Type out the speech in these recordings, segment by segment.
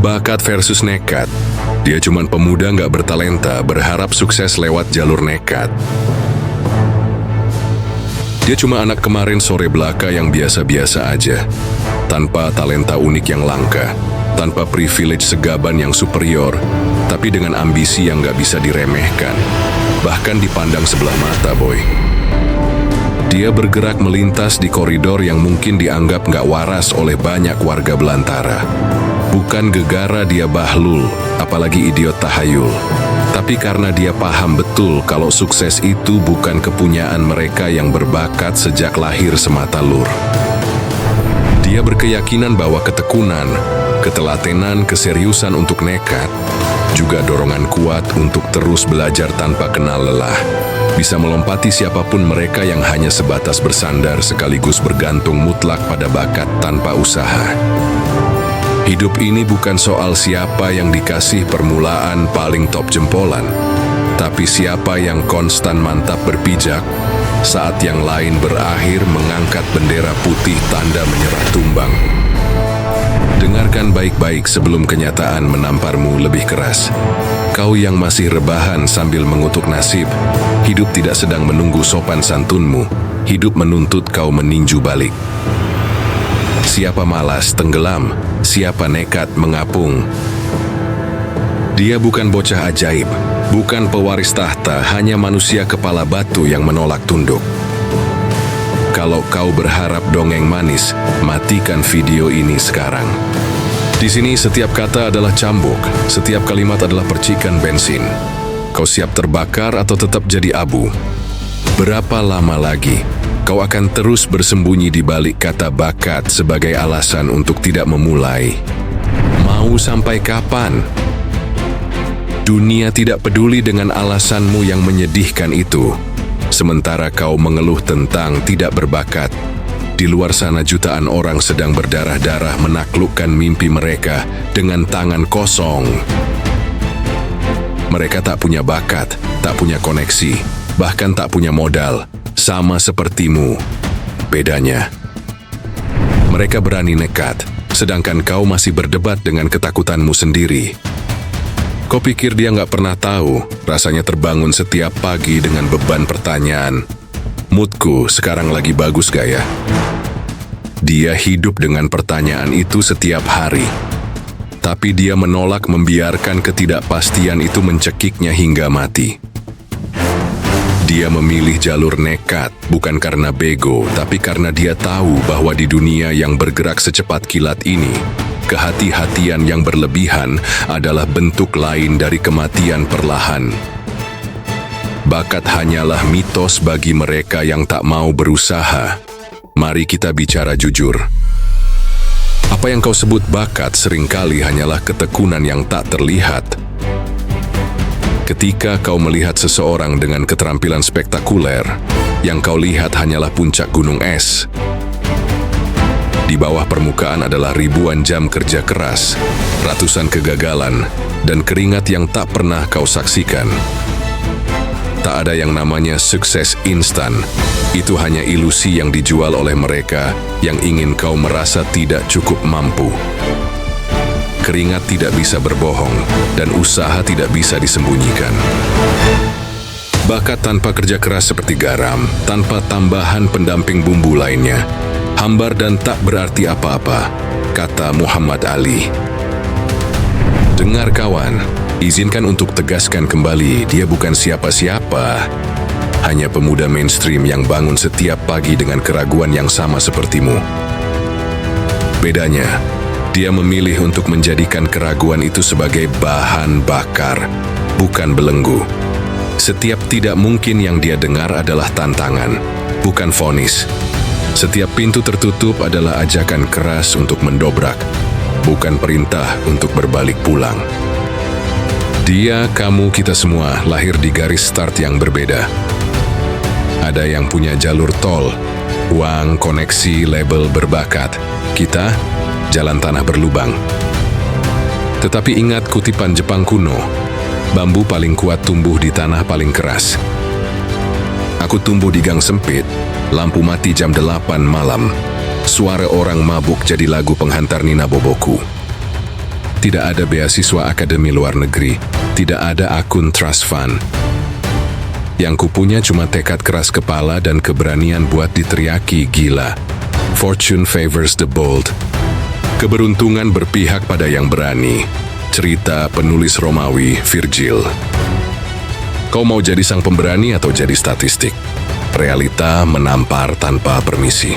Bakat versus nekat. Dia cuman pemuda nggak bertalenta, berharap sukses lewat jalur nekat. Dia cuma anak kemarin sore belaka yang biasa-biasa aja. Tanpa talenta unik yang langka, tanpa privilege segaban yang superior, tapi dengan ambisi yang nggak bisa diremehkan. Bahkan dipandang sebelah mata, boy. Dia bergerak melintas di koridor yang mungkin dianggap nggak waras oleh banyak warga belantara. Bukan gegara dia bahlul, apalagi idiot tahayul. Tapi karena dia paham betul kalau sukses itu bukan kepunyaan mereka yang berbakat sejak lahir semata lur. Dia berkeyakinan bahwa ketekunan, ketelatenan, keseriusan untuk nekat, juga dorongan kuat untuk terus belajar tanpa kenal lelah, bisa melompati siapapun mereka yang hanya sebatas bersandar sekaligus bergantung mutlak pada bakat tanpa usaha. Hidup ini bukan soal siapa yang dikasih permulaan paling top jempolan, tapi siapa yang konstan mantap berpijak saat yang lain berakhir mengangkat bendera putih tanda menyerah tumbang. Dengarkan baik-baik sebelum kenyataan menamparmu lebih keras. Kau yang masih rebahan sambil mengutuk nasib, hidup tidak sedang menunggu sopan santunmu, hidup menuntut kau meninju balik. Siapa malas tenggelam, siapa nekat mengapung. Dia bukan bocah ajaib, bukan pewaris tahta, hanya manusia kepala batu yang menolak tunduk. Kalau kau berharap dongeng manis, matikan video ini sekarang. Di sini setiap kata adalah cambuk, setiap kalimat adalah percikan bensin. Kau siap terbakar atau tetap jadi abu? Berapa lama lagi kau akan terus bersembunyi di balik kata bakat sebagai alasan untuk tidak memulai? Mau sampai kapan? Dunia tidak peduli dengan alasanmu yang menyedihkan itu. Sementara kau mengeluh tentang tidak berbakat, di luar sana jutaan orang sedang berdarah-darah menaklukkan mimpi mereka dengan tangan kosong. Mereka tak punya bakat, tak punya koneksi, bahkan tak punya modal. Sama sepertimu. Bedanya, mereka berani nekat, sedangkan kau masih berdebat dengan ketakutanmu sendiri. Kau pikir dia nggak pernah tahu rasanya terbangun setiap pagi dengan beban pertanyaan, moodku sekarang lagi bagus gak ya? Dia hidup dengan pertanyaan itu setiap hari. Tapi dia menolak membiarkan ketidakpastian itu mencekiknya hingga mati. Dia memilih jalur nekat, bukan karena bego, tapi karena dia tahu bahwa di dunia yang bergerak secepat kilat ini, kehati-hatian yang berlebihan adalah bentuk lain dari kematian perlahan. Bakat hanyalah mitos bagi mereka yang tak mau berusaha. Mari kita bicara jujur. Apa yang kau sebut bakat seringkali hanyalah ketekunan yang tak terlihat. Ketika kau melihat seseorang dengan keterampilan spektakuler, yang kau lihat hanyalah puncak gunung es. Di bawah permukaan adalah ribuan jam kerja keras, ratusan kegagalan, dan keringat yang tak pernah kau saksikan. Tak ada yang namanya sukses instan. Itu hanya ilusi yang dijual oleh mereka yang ingin kau merasa tidak cukup mampu. Keringat tidak bisa berbohong, dan usaha tidak bisa disembunyikan. Bakat tanpa kerja keras seperti garam, tanpa tambahan pendamping bumbu lainnya, hambar dan tak berarti apa-apa, kata Muhammad Ali. Dengar kawan, izinkan untuk tegaskan kembali, dia bukan siapa-siapa. Hanya pemuda mainstream yang bangun setiap pagi dengan keraguan yang sama sepertimu. Bedanya, dia memilih untuk menjadikan keraguan itu sebagai bahan bakar, bukan belenggu. Setiap tidak mungkin yang dia dengar adalah tantangan, bukan vonis. Setiap pintu tertutup adalah ajakan keras untuk mendobrak, bukan perintah untuk berbalik pulang. Dia, kamu, kita semua lahir di garis start yang berbeda. Ada yang punya jalur tol, uang, koneksi, label, berbakat. Kita, jalan tanah berlubang. Tetapi ingat kutipan Jepang kuno, bambu paling kuat tumbuh di tanah paling keras. Aku tumbuh di gang sempit, lampu mati jam 8 malam. Suara orang mabuk jadi lagu penghantar Nina Boboku. Tidak ada beasiswa akademi luar negeri, tidak ada akun trust fund. Yang kupunya cuma tekad keras kepala dan keberanian buat diteriaki gila. Fortune favors the bold. Keberuntungan berpihak pada yang berani. Cerita penulis Romawi, Virgil. Kau mau jadi sang pemberani atau jadi statistik? Realita menampar tanpa permisi.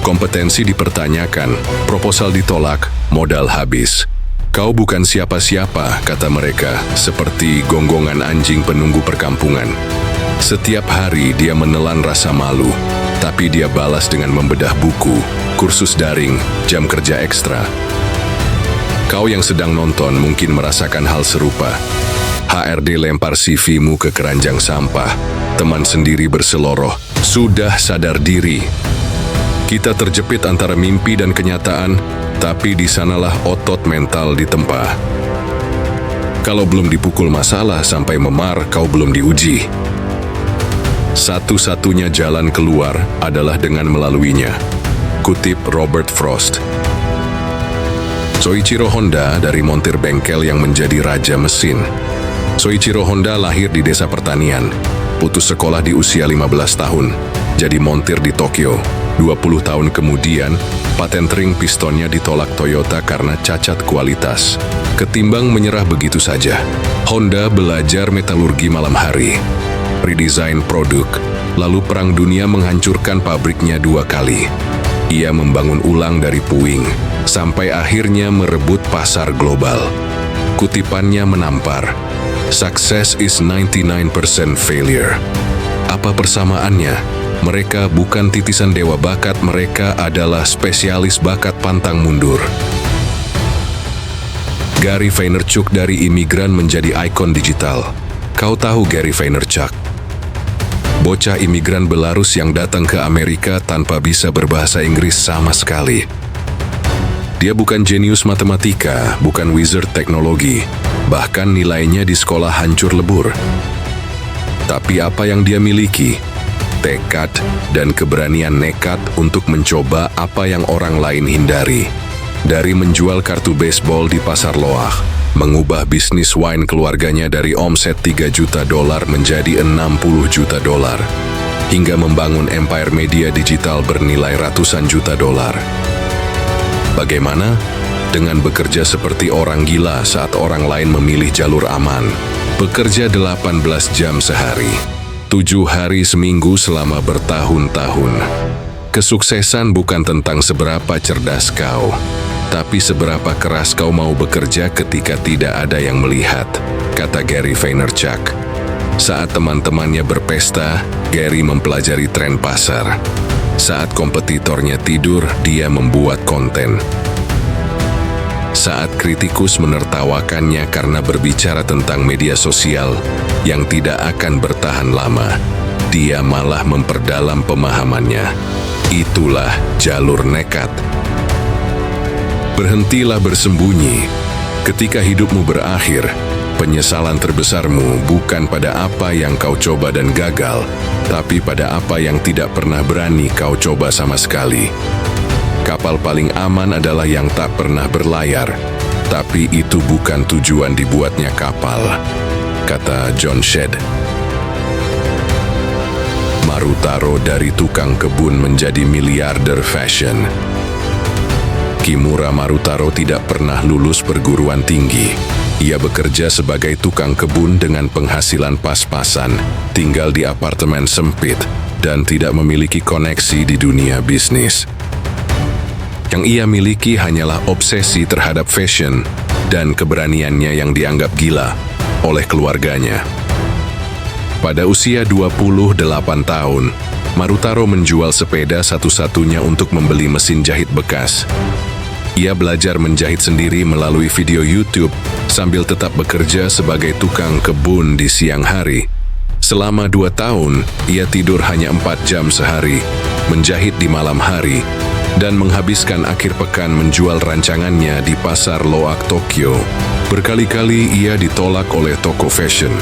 Kompetensi dipertanyakan, proposal ditolak, modal habis. Kau bukan siapa-siapa, kata mereka, seperti gonggongan anjing penunggu perkampungan. Setiap hari dia menelan rasa malu, tapi dia balas dengan membedah buku, kursus daring, jam kerja ekstra. Kau yang sedang nonton mungkin merasakan hal serupa. HRD lempar CV-mu ke keranjang sampah, teman sendiri berseloroh, sudah sadar diri. Kita terjepit antara mimpi dan kenyataan, tapi di sanalah otot mental ditempa. Kalau belum dipukul masalah sampai memar, kau belum diuji. Satu-satunya jalan keluar adalah dengan melaluinya. Kutip Robert Frost. Soichiro Honda dari montir bengkel yang menjadi raja mesin. Soichiro Honda lahir di desa pertanian, putus sekolah di usia 15 tahun, jadi montir di Tokyo. 20 tahun kemudian, paten ring pistonnya ditolak Toyota karena cacat kualitas. Ketimbang menyerah begitu saja, Honda belajar metalurgi malam hari, redesign produk, lalu Perang Dunia menghancurkan pabriknya 2 kali. Ia membangun ulang dari puing, sampai akhirnya merebut pasar global. Kutipannya menampar, "Success is 99% failure." Apa persamaannya? Mereka bukan titisan dewa bakat, mereka adalah spesialis bakat pantang mundur. Gary Vaynerchuk dari imigran menjadi ikon digital. Kau tahu Gary Vaynerchuk? Bocah imigran Belarus yang datang ke Amerika tanpa bisa berbahasa Inggris sama sekali. Dia bukan jenius matematika, bukan wizard teknologi, bahkan nilainya di sekolah hancur lebur. Tapi apa yang dia miliki? Tekad dan keberanian nekat untuk mencoba apa yang orang lain hindari. Dari menjual kartu baseball di pasar Loach, mengubah bisnis wine keluarganya dari omset $3 juta menjadi $60 juta, hingga membangun empire media digital bernilai ratusan juta dolar. Bagaimana? Dengan bekerja seperti orang gila saat orang lain memilih jalur aman. Bekerja 18 jam sehari. 7 hari seminggu selama bertahun-tahun. Kesuksesan bukan tentang seberapa cerdas kau, tapi seberapa keras kau mau bekerja ketika tidak ada yang melihat, kata Gary Vaynerchuk. Saat teman-temannya berpesta, Gary mempelajari tren pasar. Saat kompetitornya tidur, dia membuat konten. Saat kritikus menertawakannya karena berbicara tentang media sosial yang tidak akan bertahan lama, dia malah memperdalam pemahamannya. Itulah jalur nekat. Berhentilah bersembunyi. Ketika hidupmu berakhir, penyesalan terbesarmu bukan pada apa yang kau coba dan gagal, tapi pada apa yang tidak pernah berani kau coba sama sekali. Kapal paling aman adalah yang tak pernah berlayar, tapi itu bukan tujuan dibuatnya kapal, kata John Shedd. Marutaro dari tukang kebun menjadi miliarder fashion. Kimura Marutaro tidak pernah lulus perguruan tinggi. Ia bekerja sebagai tukang kebun dengan penghasilan pas-pasan, tinggal di apartemen sempit, dan tidak memiliki koneksi di dunia bisnis. Yang ia miliki hanyalah obsesi terhadap fashion dan keberaniannya yang dianggap gila oleh keluarganya. Pada usia 28 tahun, Marutaro menjual sepeda satu-satunya untuk membeli mesin jahit bekas. Ia belajar menjahit sendiri melalui video YouTube sambil tetap bekerja sebagai tukang kebun di siang hari. Selama 2 tahun, ia tidur hanya 4 jam sehari, menjahit di malam hari, dan menghabiskan akhir pekan menjual rancangannya di pasar Loach, Tokyo. Berkali-kali ia ditolak oleh toko fashion.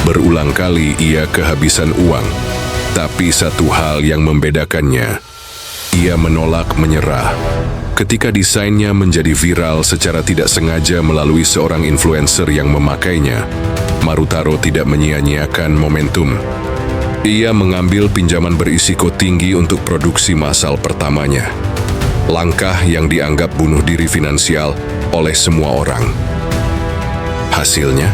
Berulang kali ia kehabisan uang. Tapi satu hal yang membedakannya, Ia menolak menyerah. Ketika desainnya menjadi viral secara tidak sengaja melalui seorang influencer yang memakainya, Marutaro tidak menyia-nyiakan momentum. Ia mengambil pinjaman berisiko tinggi untuk produksi massal pertamanya. Langkah yang dianggap bunuh diri finansial oleh semua orang. Hasilnya,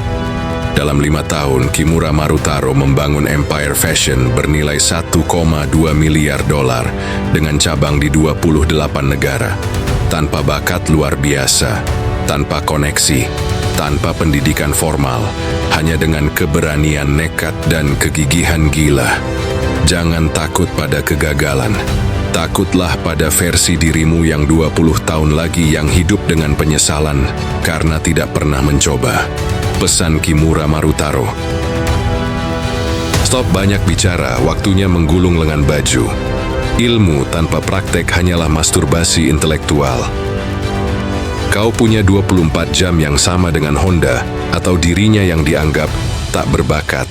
dalam 5 tahun, Kimura Marutaro membangun empire fashion bernilai 1,2 miliar dolar dengan cabang di 28 negara. Tanpa bakat luar biasa, tanpa koneksi, tanpa pendidikan formal, hanya dengan keberanian nekat dan kegigihan gila. Jangan takut pada kegagalan. Takutlah pada versi dirimu yang 20 tahun lagi yang hidup dengan penyesalan karena tidak pernah mencoba. Pesan Kimura Marutaro. Stop banyak bicara, waktunya menggulung lengan baju. Ilmu tanpa praktek hanyalah masturbasi intelektual. Kau punya 24 jam yang sama dengan Honda atau dirinya yang dianggap tak berbakat.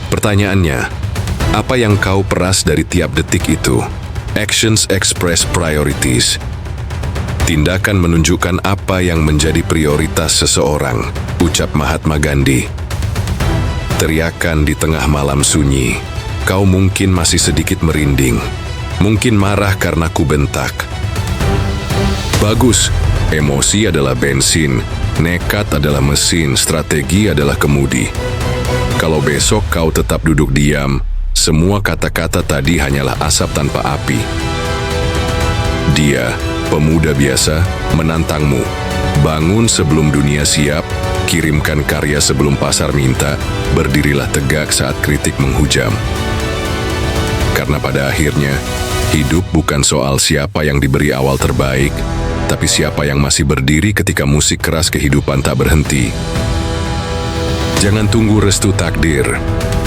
Pertanyaannya, apa yang kau peras dari tiap detik itu? Actions express priorities. Tindakan menunjukkan apa yang menjadi prioritas seseorang, ucap Mahatma Gandhi. Teriakan di tengah malam sunyi. Kau mungkin masih sedikit merinding. Mungkin marah karena ku bentak. Bagus, emosi adalah bensin, nekat adalah mesin, strategi adalah kemudi. Kalau besok kau tetap duduk diam, semua kata-kata tadi hanyalah asap tanpa api. Dia, pemuda biasa, menantangmu. Bangun sebelum dunia siap, kirimkan karya sebelum pasar minta, berdirilah tegak saat kritik menghujam. Karena pada akhirnya, hidup bukan soal siapa yang diberi awal terbaik, tapi siapa yang masih berdiri ketika musik keras kehidupan tak berhenti. Jangan tunggu restu takdir.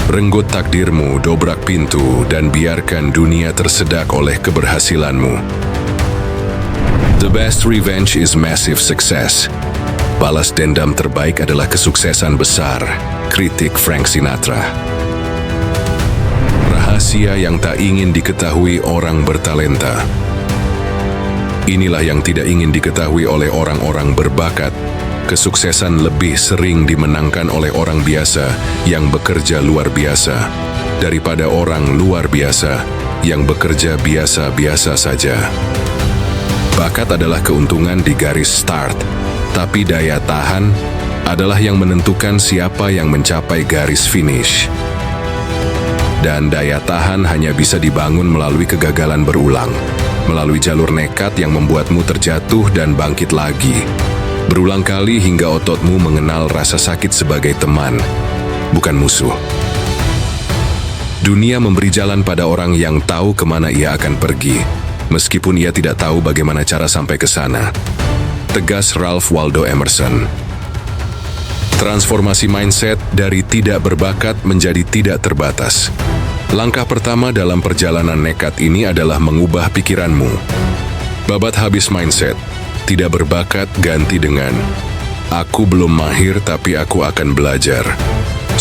Renggut takdirmu, dobrak pintu, dan biarkan dunia tersedak oleh keberhasilanmu. The best revenge is massive success. Balas dendam terbaik adalah kesuksesan besar. Kritik Frank Sinatra. Rahasia yang tak ingin diketahui orang bertalenta. Inilah yang tidak ingin diketahui oleh orang-orang berbakat. Kesuksesan lebih sering dimenangkan oleh orang biasa yang bekerja luar biasa daripada orang luar biasa yang bekerja biasa-biasa saja. Bakat adalah keuntungan di garis start, tapi daya tahan adalah yang menentukan siapa yang mencapai garis finish. Dan daya tahan hanya bisa dibangun melalui kegagalan berulang, melalui jalur nekat yang membuatmu terjatuh dan bangkit lagi. Berulang kali hingga ototmu mengenal rasa sakit sebagai teman, bukan musuh. Dunia memberi jalan pada orang yang tahu kemana ia akan pergi, meskipun ia tidak tahu bagaimana cara sampai ke sana. Tegas Ralph Waldo Emerson. Transformasi mindset dari tidak berbakat menjadi tidak terbatas. Langkah pertama dalam perjalanan nekat ini adalah mengubah pikiranmu. Babat habis mindset. Tidak berbakat ganti dengan aku belum mahir tapi aku akan belajar.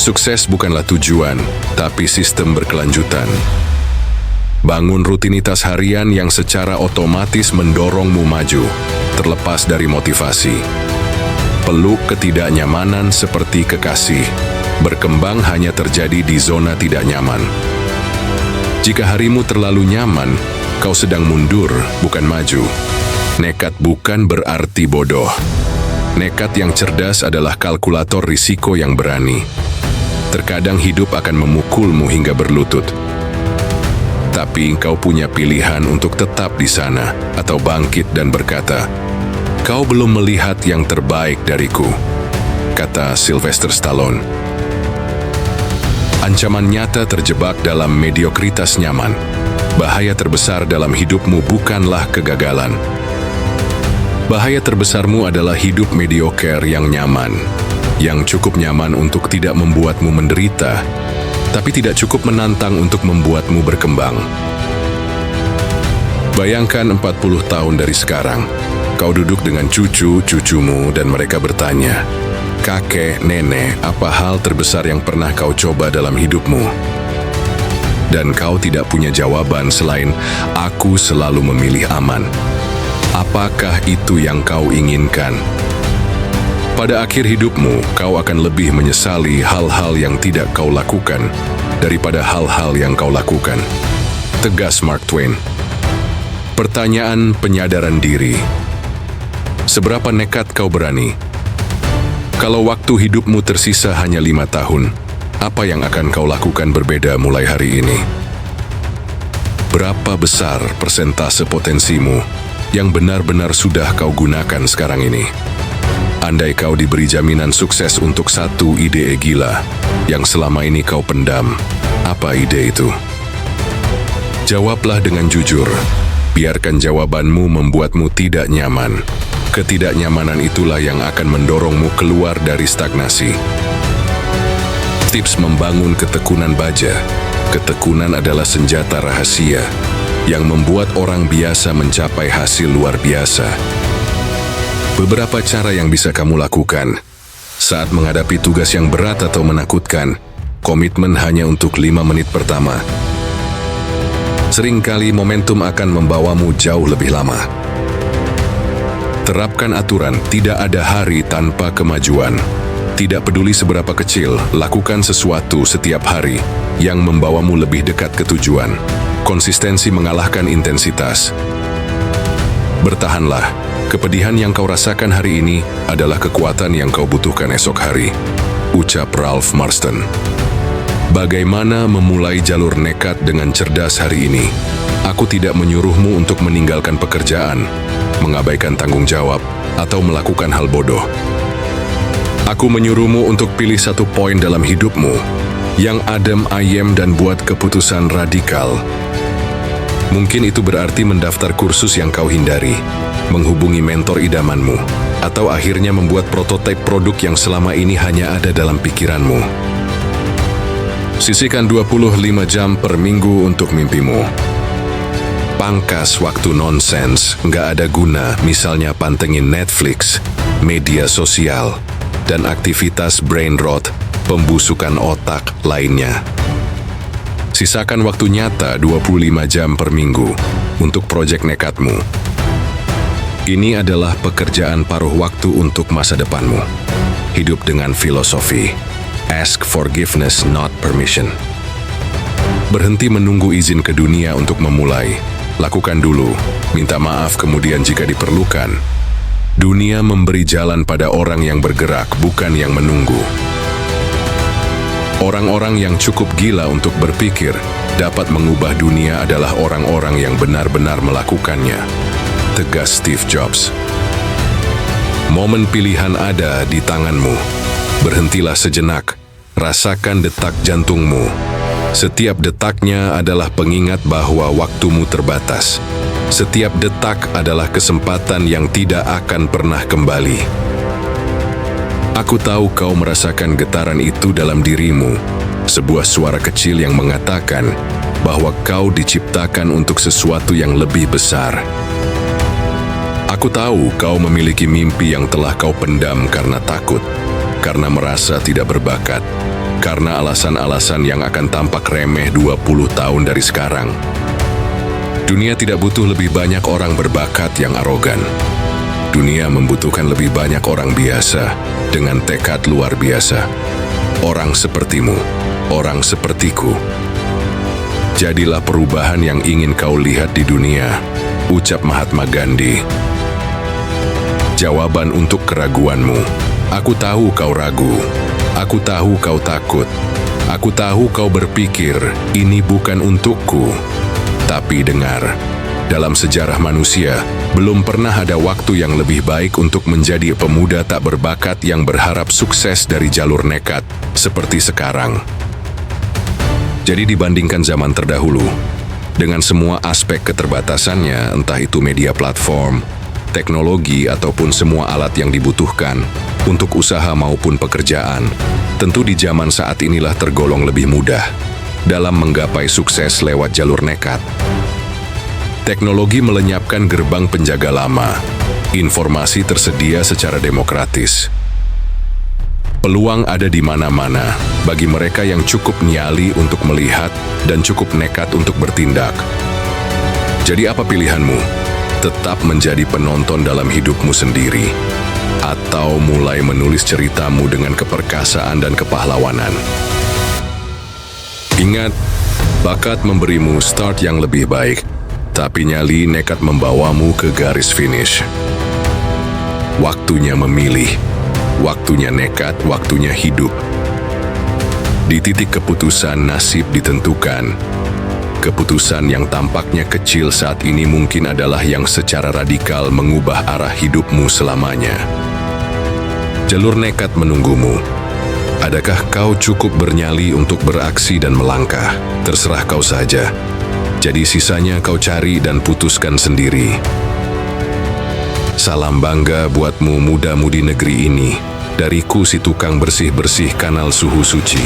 Sukses bukanlah tujuan, tapi sistem berkelanjutan. Bangun rutinitas harian yang secara otomatis mendorongmu maju, terlepas dari motivasi. Peluk ketidaknyamanan seperti kekasih. Berkembang hanya terjadi di zona tidak nyaman. Jika harimu terlalu nyaman, kau sedang mundur, bukan maju. Nekat bukan berarti bodoh. Nekat yang cerdas adalah kalkulator risiko yang berani. Terkadang hidup akan memukulmu hingga berlutut. Tapi engkau punya pilihan untuk tetap di sana atau bangkit dan berkata, "Kau belum melihat yang terbaik dariku," kata Sylvester Stallone. Ancaman nyata terjebak dalam mediokritas nyaman. Bahaya terbesar dalam hidupmu bukanlah kegagalan. Bahaya terbesarmu adalah hidup mediocre yang nyaman, yang cukup nyaman untuk tidak membuatmu menderita, tapi tidak cukup menantang untuk membuatmu berkembang. Bayangkan 40 tahun dari sekarang, kau duduk dengan cucu-cucumu dan mereka bertanya, "Kakek, nenek, apa hal terbesar yang pernah kau coba dalam hidupmu?" dan kau tidak punya jawaban selain "aku selalu memilih aman". Apakah itu yang kau inginkan? Pada akhir hidupmu, kau akan lebih menyesali hal-hal yang tidak kau lakukan daripada hal-hal yang kau lakukan. Tegas Mark Twain. Pertanyaan penyadaran diri. Seberapa nekat kau berani? Kalau waktu hidupmu tersisa hanya 5 tahun, apa yang akan kau lakukan berbeda mulai hari ini? Berapa besar persentase potensimu yang benar-benar sudah kau gunakan sekarang ini? Andai kau diberi jaminan sukses untuk satu ide gila yang selama ini kau pendam, apa ide itu? Jawablah dengan jujur. Biarkan jawabanmu membuatmu tidak nyaman. Ketidaknyamanan itulah yang akan mendorongmu keluar dari stagnasi. Tips membangun ketekunan baja. Ketekunan adalah senjata rahasia yang membuat orang biasa mencapai hasil luar biasa. Beberapa cara yang bisa kamu lakukan saat menghadapi tugas yang berat atau menakutkan. Komitmen hanya untuk 5 menit pertama. Seringkali momentum akan membawamu jauh lebih lama. Terapkan aturan, tidak ada hari tanpa kemajuan. Tidak peduli seberapa kecil, lakukan sesuatu setiap hari yang membawamu lebih dekat ke tujuan. Konsistensi mengalahkan intensitas. Bertahanlah, kepedihan yang kau rasakan hari ini adalah kekuatan yang kau butuhkan esok hari. Ucap Ralph Marston. Bagaimana memulai jalur nekat dengan cerdas hari ini? Aku tidak menyuruhmu untuk meninggalkan pekerjaan, mengabaikan tanggung jawab, atau melakukan hal bodoh. Aku menyuruhmu untuk pilih satu poin dalam hidupmu yang adem ayem dan buat keputusan radikal. Mungkin itu berarti mendaftar kursus yang kau hindari, menghubungi mentor idamanmu, atau akhirnya membuat prototipe produk yang selama ini hanya ada dalam pikiranmu. Sisihkan 25 jam per minggu untuk mimpimu. Pangkas waktu nonsens, nggak ada guna, misalnya pantengin Netflix, media sosial, dan aktivitas brain rot, pembusukan otak lainnya. Sisakan waktu nyata 25 jam per minggu untuk proyek nekatmu. Ini adalah pekerjaan paruh waktu untuk masa depanmu. Hidup dengan filosofi. Ask forgiveness, not permission. Berhenti menunggu izin ke dunia untuk memulai. Lakukan dulu, minta maaf kemudian jika diperlukan. Dunia memberi jalan pada orang yang bergerak, bukan yang menunggu. Orang-orang yang cukup gila untuk berpikir dapat mengubah dunia adalah orang-orang yang benar-benar melakukannya. Tegas Steve Jobs. Momen pilihan ada di tanganmu. Berhentilah sejenak, rasakan detak jantungmu. Setiap detaknya adalah pengingat bahwa waktumu terbatas. Setiap detak adalah kesempatan yang tidak akan pernah kembali. Aku tahu kau merasakan getaran itu dalam dirimu, sebuah suara kecil yang mengatakan bahwa kau diciptakan untuk sesuatu yang lebih besar. Aku tahu kau memiliki mimpi yang telah kau pendam karena takut, karena merasa tidak berbakat, karena alasan-alasan yang akan tampak remeh 20 tahun dari sekarang. Dunia tidak butuh lebih banyak orang berbakat yang arogan. Dunia membutuhkan lebih banyak orang biasa dengan tekad luar biasa. Orang sepertimu, orang sepertiku. Jadilah perubahan yang ingin kau lihat di dunia, ucap Mahatma Gandhi. Jawaban untuk keraguanmu. Aku tahu kau ragu. Aku tahu kau takut. Aku tahu kau berpikir, ini bukan untukku. Tapi dengar, dalam sejarah manusia, belum pernah ada waktu yang lebih baik untuk menjadi pemuda tak berbakat yang berharap sukses dari jalur nekat, seperti sekarang. Jadi dibandingkan zaman terdahulu, dengan semua aspek keterbatasannya, entah itu media platform, teknologi, ataupun semua alat yang dibutuhkan, untuk usaha maupun pekerjaan, tentu di zaman saat inilah tergolong lebih mudah dalam menggapai sukses lewat jalur nekat. Teknologi melenyapkan gerbang penjaga lama. Informasi tersedia secara demokratis. Peluang ada di mana-mana bagi mereka yang cukup nyali untuk melihat dan cukup nekat untuk bertindak. Jadi apa pilihanmu? Tetap menjadi penonton dalam hidupmu sendiri, atau mulai menulis ceritamu dengan keperkasaan dan kepahlawanan? Ingat, bakat memberimu start yang lebih baik, tapi nyali nekat membawamu ke garis finish. Waktunya memilih, waktunya nekat, waktunya hidup. Di titik keputusan nasib ditentukan. Keputusan yang tampaknya kecil saat ini mungkin adalah yang secara radikal mengubah arah hidupmu selamanya. Jalur nekat menunggumu. Adakah kau cukup bernyali untuk beraksi dan melangkah? Terserah kau saja. Jadi sisanya kau cari dan putuskan sendiri. Salam bangga buatmu muda-mudi negeri ini. Dariku si tukang bersih-bersih kanal suhu suci.